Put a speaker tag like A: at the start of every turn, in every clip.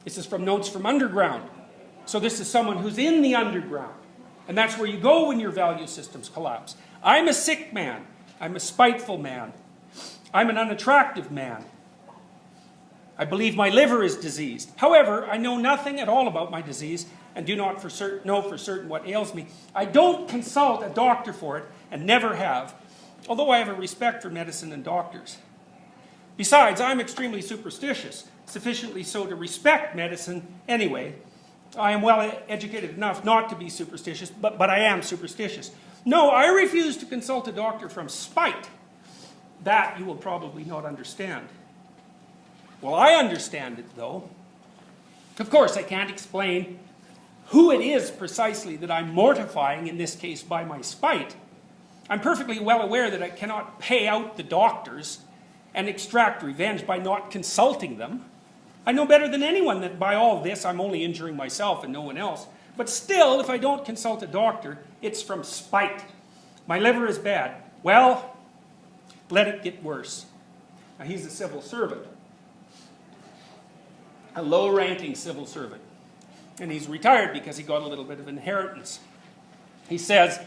A: This is from Notes from Underground. So this is someone who's in the underground. And that's where you go when your value systems collapse. I'm a sick man. I'm a spiteful man. I'm an unattractive man. I believe my liver is diseased. However, I know nothing at all about my disease and do not know for certain what ails me. I don't consult a doctor for it and never have, although I have a respect for medicine and doctors. Besides, I'm extremely superstitious, sufficiently so to respect medicine anyway. I am well educated enough not to be superstitious, but I am superstitious. No, I refuse to consult a doctor from spite. That you will probably not understand. Well, I understand it, though. Of course, I can't explain who it is precisely that I'm mortifying, in this case by my spite. I'm perfectly well aware that I cannot pay out the doctors and extract revenge by not consulting them. I know better than anyone that by all this I'm only injuring myself and no one else. But still, if I don't consult a doctor, it's from spite. My liver is bad. Well, let it get worse. Now, he's a civil servant. A low-ranking civil servant. And he's retired because he got a little bit of inheritance. He says,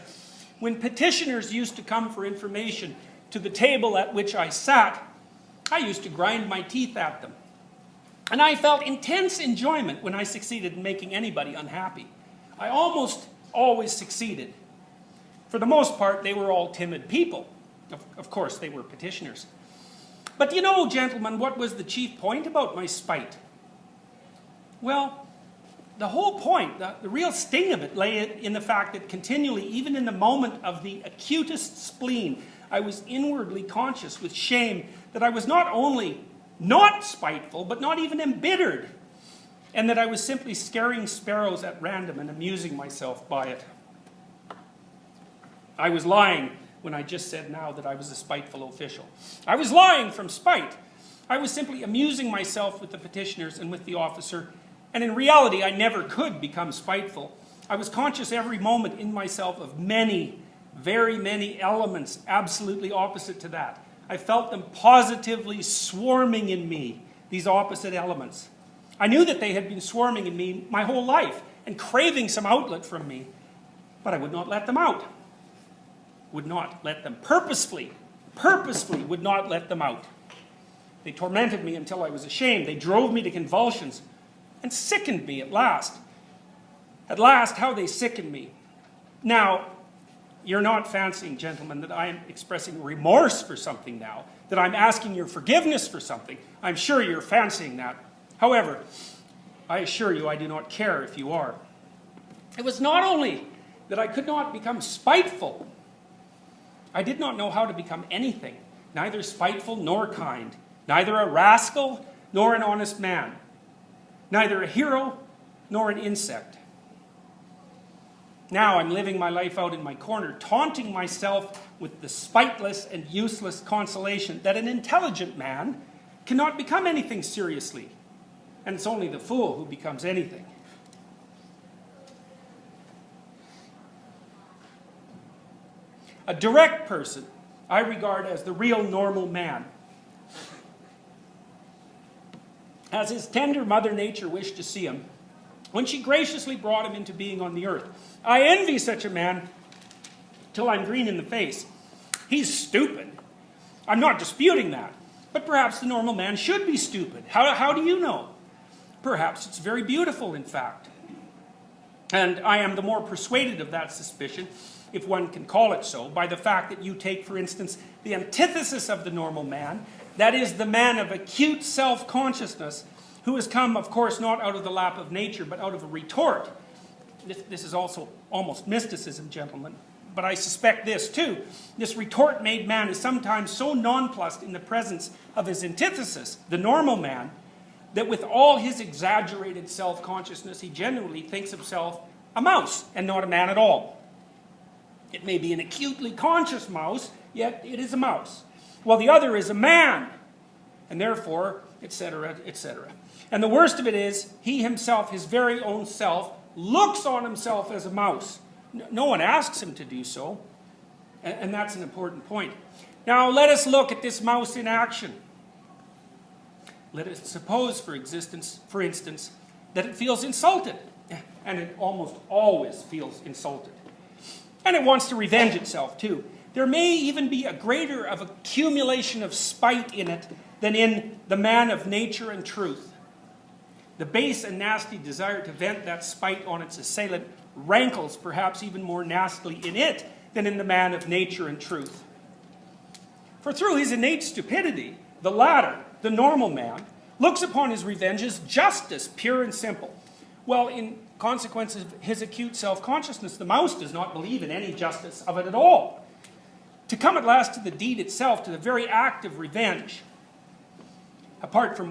A: when petitioners used to come for information to the table at which I sat, I used to grind my teeth at them. And I felt intense enjoyment when I succeeded in making anybody unhappy. I almost always succeeded. For the most part, they were all timid people. Of course, they were petitioners. But you know, gentlemen, what was the chief point about my spite? Well, the whole point, the real sting of it lay in the fact that continually, even in the moment of the acutest spleen, I was inwardly conscious with shame that I was not only not spiteful, but not even embittered, and that I was simply scaring sparrows at random and amusing myself by it. I was lying when I just said now that I was a spiteful official. I was lying from spite. I was simply amusing myself with the petitioners and with the officer, and in reality I never could become spiteful. I was conscious every moment in myself of many, very many elements absolutely opposite to that. I felt them positively swarming in me, these opposite elements. I knew that they had been swarming in me my whole life and craving some outlet from me, but I would not let them out. Would not let them purposefully would not let them out. They tormented me until I was ashamed. They drove me to convulsions and sickened me at last. At last, how they sickened me. Now, you're not fancying, gentlemen, that I am expressing remorse for something now, that I'm asking your forgiveness for something. I'm sure you're fancying that. However, I assure you I do not care if you are. It was not only that I could not become spiteful, I did not know how to become anything, neither spiteful nor kind, neither a rascal nor an honest man, neither a hero nor an insect. Now I'm living my life out in my corner, taunting myself with the spiteless and useless consolation that an intelligent man cannot become anything seriously, and it's only the fool who becomes anything. A direct person I regard as the real normal man. As his tender Mother Nature wished to see him, when she graciously brought him into being on the earth. I envy such a man till I'm green in the face. He's stupid. I'm not disputing that. But perhaps the normal man should be stupid. How do you know? Perhaps it's very beautiful, in fact. And I am the more persuaded of that suspicion, if one can call it so, by the fact that you take, for instance, the antithesis of the normal man, that is, the man of acute self-consciousness, who has come, of course, not out of the lap of nature, but out of a retort. This is also almost mysticism, gentlemen. But I suspect this, too. This retort-made man is sometimes so nonplussed in the presence of his antithesis, the normal man, that with all his exaggerated self-consciousness, he genuinely thinks himself a mouse and not a man at all. It may be an acutely conscious mouse, yet it is a mouse. While the other is a man, and therefore, etc., etc. And the worst of it is, he himself, his very own self, looks on himself as a mouse. No one asks him to do so, and that's an important point. Now let us look at this mouse in action. Let us suppose, for instance, that it feels insulted. And it almost always feels insulted. And it wants to revenge itself too. There may even be a greater of accumulation of spite in it than in the man of nature and truth. The base and nasty desire to vent that spite on its assailant rankles perhaps even more nastily in it than in the man of nature and truth. For through his innate stupidity, the latter, the normal man, looks upon his revenge as justice, pure and simple. Well, in consequence of his acute self-consciousness, the mouse does not believe in any justice of it at all. To come at last to the deed itself, to the very act of revenge, apart from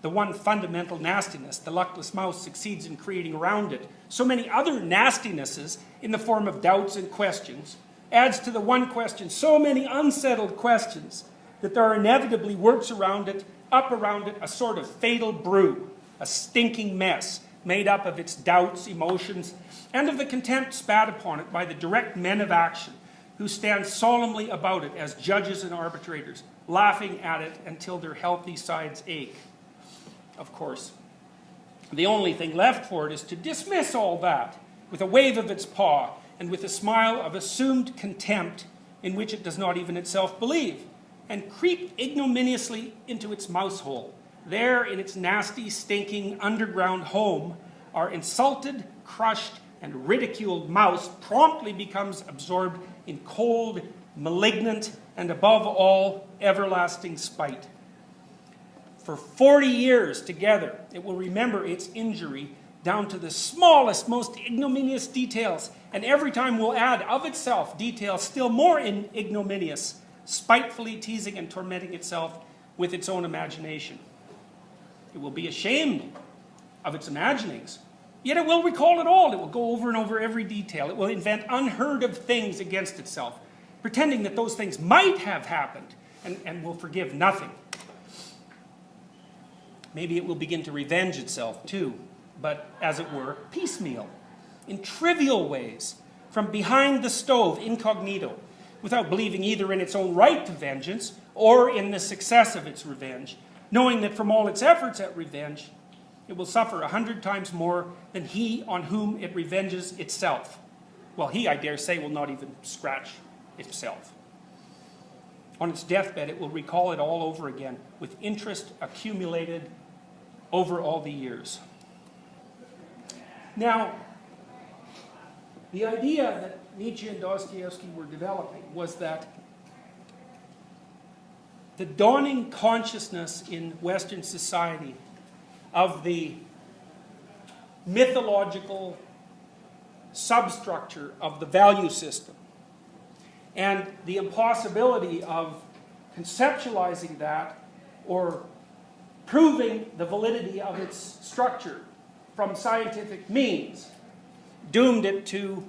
A: the one fundamental nastiness the luckless mouse succeeds in creating around it, so many other nastinesses in the form of doubts and questions, adds to the one question so many unsettled questions that there inevitably works around it, up around it, a sort of fatal brew, a stinking mess, made up of its doubts, emotions, and of the contempt spat upon it by the direct men of action, who stand solemnly about it as judges and arbitrators, laughing at it until their healthy sides ache. Of course, the only thing left for it is to dismiss all that with a wave of its paw and with a smile of assumed contempt in which it does not even itself believe, and creep ignominiously into its mouse hole. There, in its nasty, stinking, underground home, our insulted, crushed, and ridiculed mouse promptly becomes absorbed in cold, malignant, and above all, everlasting spite. For 40 years together, it will remember its injury down to the smallest, most ignominious details, and every time will add of itself details still more ignominious, spitefully teasing and tormenting itself with its own imagination. It will be ashamed of its imaginings, yet it will recall it all. It will go over and over every detail. It will invent unheard of things against itself, pretending that those things might have happened, and will forgive nothing. Maybe it will begin to revenge itself too, but as it were, piecemeal, in trivial ways, from behind the stove, incognito, without believing either in its own right to vengeance or in the success of its revenge, knowing that from all its efforts at revenge, it will suffer 100 times more than he on whom it revenges itself. Well, he, I dare say, will not even scratch itself. On its deathbed, it will recall it all over again, with interest accumulated over all the years. Now, the idea that Nietzsche and Dostoevsky were developing was that the dawning consciousness in Western society of the mythological substructure of the value system and the impossibility of conceptualizing that or proving the validity of its structure from scientific means doomed the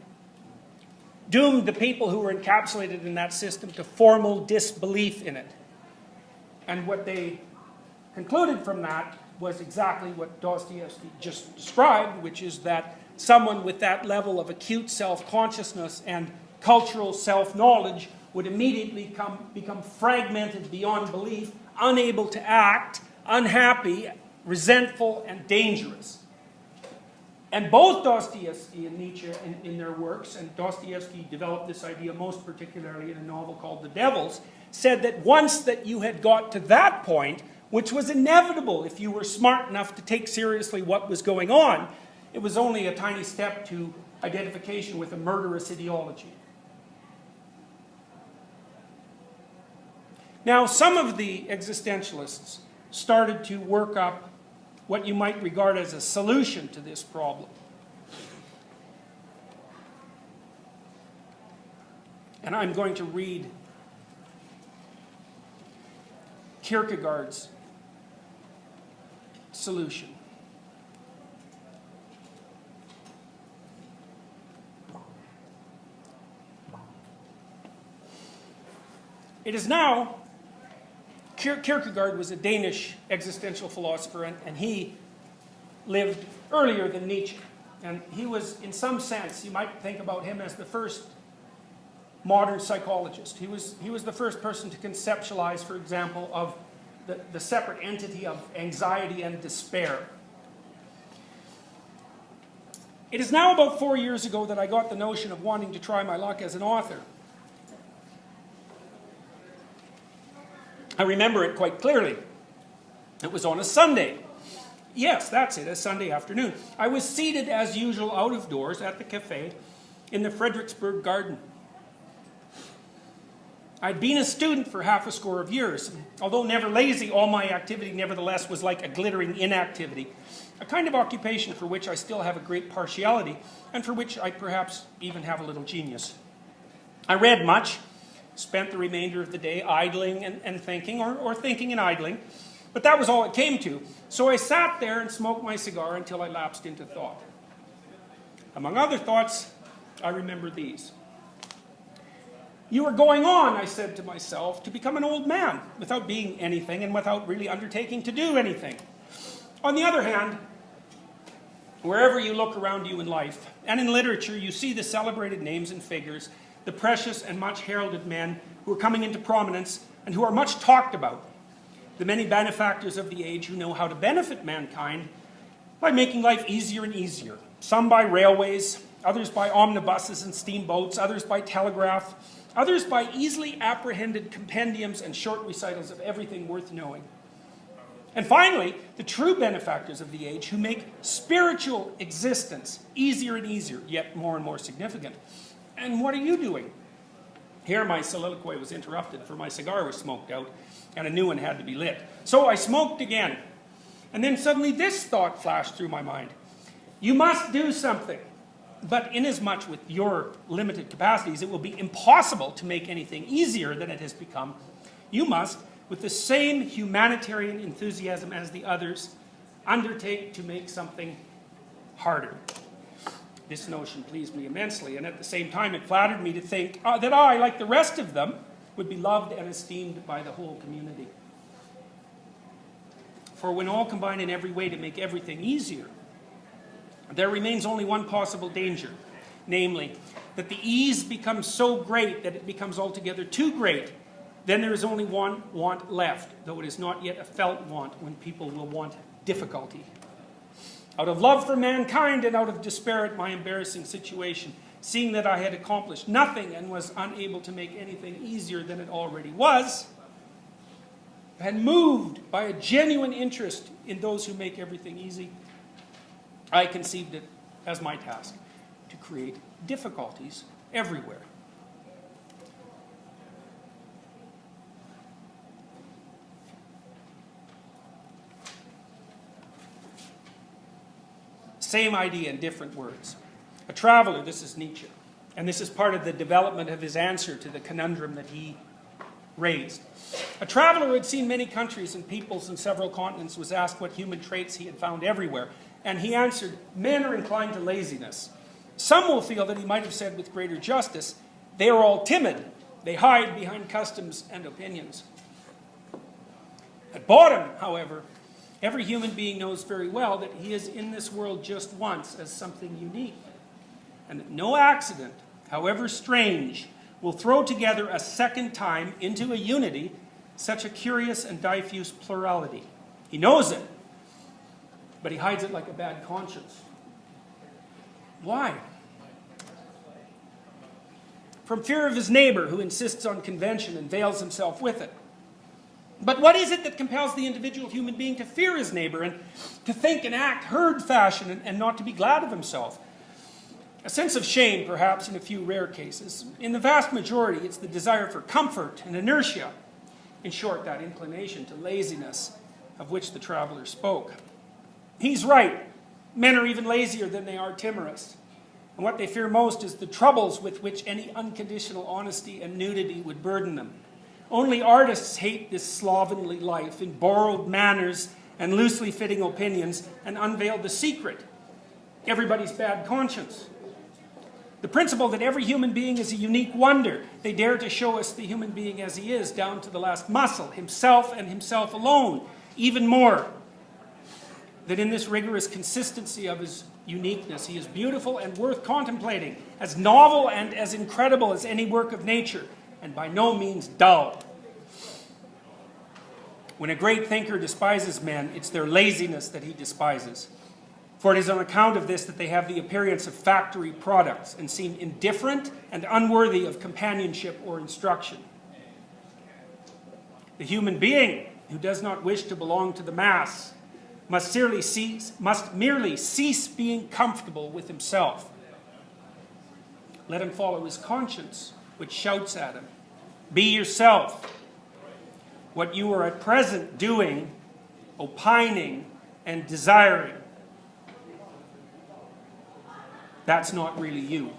A: people who were encapsulated in that system to formal disbelief in it. And what they concluded from that was exactly what Dostoevsky just described, which is that someone with that level of acute self-consciousness and cultural self-knowledge would immediately become fragmented beyond belief, unable to act, unhappy, resentful, and dangerous. And both Dostoevsky and Nietzsche in their works, and Dostoevsky developed this idea most particularly in a novel called The Devils, said that once that you had got to that point, which was inevitable if you were smart enough to take seriously what was going on, it was only a tiny step to identification with a murderous ideology. Now, some of the existentialists started to work up what you might regard as a solution to this problem. And I'm going to read Kierkegaard's solution. It is now, Kierkegaard was a Danish existential philosopher, and he lived earlier than Nietzsche. And he was, in some sense, you might think about him as the first modern psychologist. He was the first person to conceptualize, for example, of the separate entity of anxiety and despair. It is now about 4 years ago that I got the notion of wanting to try my luck as an author. I remember it quite clearly. It was on a Sunday. Yes, that's it, a Sunday afternoon. I was seated as usual out of doors at the cafe in the Fredericksburg Garden. I'd been a student for half a score of years. Although never lazy, all my activity nevertheless was like a glittering inactivity. A kind of occupation for which I still have a great partiality, and for which I perhaps even have a little genius. I read much, spent the remainder of the day idling and thinking, or thinking and idling, but that was all it came to. So I sat there and smoked my cigar until I lapsed into thought. Among other thoughts, I remember these. You are going on, I said to myself, to become an old man, without being anything and without really undertaking to do anything. On the other hand, wherever you look around you in life, and in literature, you see the celebrated names and figures, the precious and much heralded men who are coming into prominence and who are much talked about. The many benefactors of the age who know how to benefit mankind by making life easier and easier. Some by railways, others by omnibuses and steamboats, others by telegraph, others by easily apprehended compendiums and short recitals of everything worth knowing. And finally, the true benefactors of the age who make spiritual existence easier and easier, yet more and more significant. And what are you doing? Here my soliloquy was interrupted, for my cigar was smoked out, and a new one had to be lit. So I smoked again. And then suddenly this thought flashed through my mind. You must do something. But inasmuch with your limited capacities, it will be impossible to make anything easier than it has become. You must, with the same humanitarian enthusiasm as the others, undertake to make something harder. This notion pleased me immensely, and at the same time it flattered me to think that I, like the rest of them, would be loved and esteemed by the whole community. For when all combine in every way to make everything easier, there remains only one possible danger, namely, that the ease becomes so great that it becomes altogether too great. Then there is only one want left, though it is not yet a felt want, when people will want difficulty. Out of love for mankind and out of despair at my embarrassing situation, seeing that I had accomplished nothing and was unable to make anything easier than it already was, and moved by a genuine interest in those who make everything easy, I conceived it as my task to create difficulties everywhere. Same idea in different words. A traveler, this is Nietzsche, and this is part of the development of his answer to the conundrum that he raised. A traveler who had seen many countries and peoples and several continents was asked what human traits he had found everywhere, and he answered, men are inclined to laziness. Some will feel that he might have said with greater justice, they are all timid. They hide behind customs and opinions. At bottom, however, every human being knows very well that he is in this world just once as something unique, and that no accident, however strange, will throw together a second time into a unity such a curious and diffuse plurality. He knows it, but he hides it like a bad conscience. Why? From fear of his neighbor, who insists on convention and veils himself with it. But what is it that compels the individual human being to fear his neighbor and to think and act herd fashion and not to be glad of himself? A sense of shame, perhaps, in a few rare cases. In the vast majority, it's the desire for comfort and inertia. In short, that inclination to laziness of which the traveler spoke. He's right. Men are even lazier than they are timorous. And what they fear most is the troubles with which any unconditional honesty and nudity would burden them. Only artists hate this slovenly life in borrowed manners and loosely fitting opinions and unveil the secret, everybody's bad conscience. The principle that every human being is a unique wonder. They dare to show us the human being as he is, down to the last muscle, himself and himself alone. Even more, that in this rigorous consistency of his uniqueness, he is beautiful and worth contemplating, as novel and as incredible as any work of nature, and by no means dull. When a great thinker despises men, it's their laziness that he despises. For it is on account of this that they have the appearance of factory products and seem indifferent and unworthy of companionship or instruction. The human being who does not wish to belong to the mass must merely cease being comfortable with himself. Let him follow his conscience, which shouts at him, "Be yourself." What you are at present doing, opining, and desiring, that's not really you.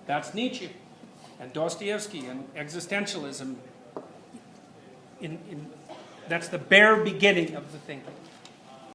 A: That's Nietzsche and Dostoevsky and existentialism. That's the bare beginning of the thinking.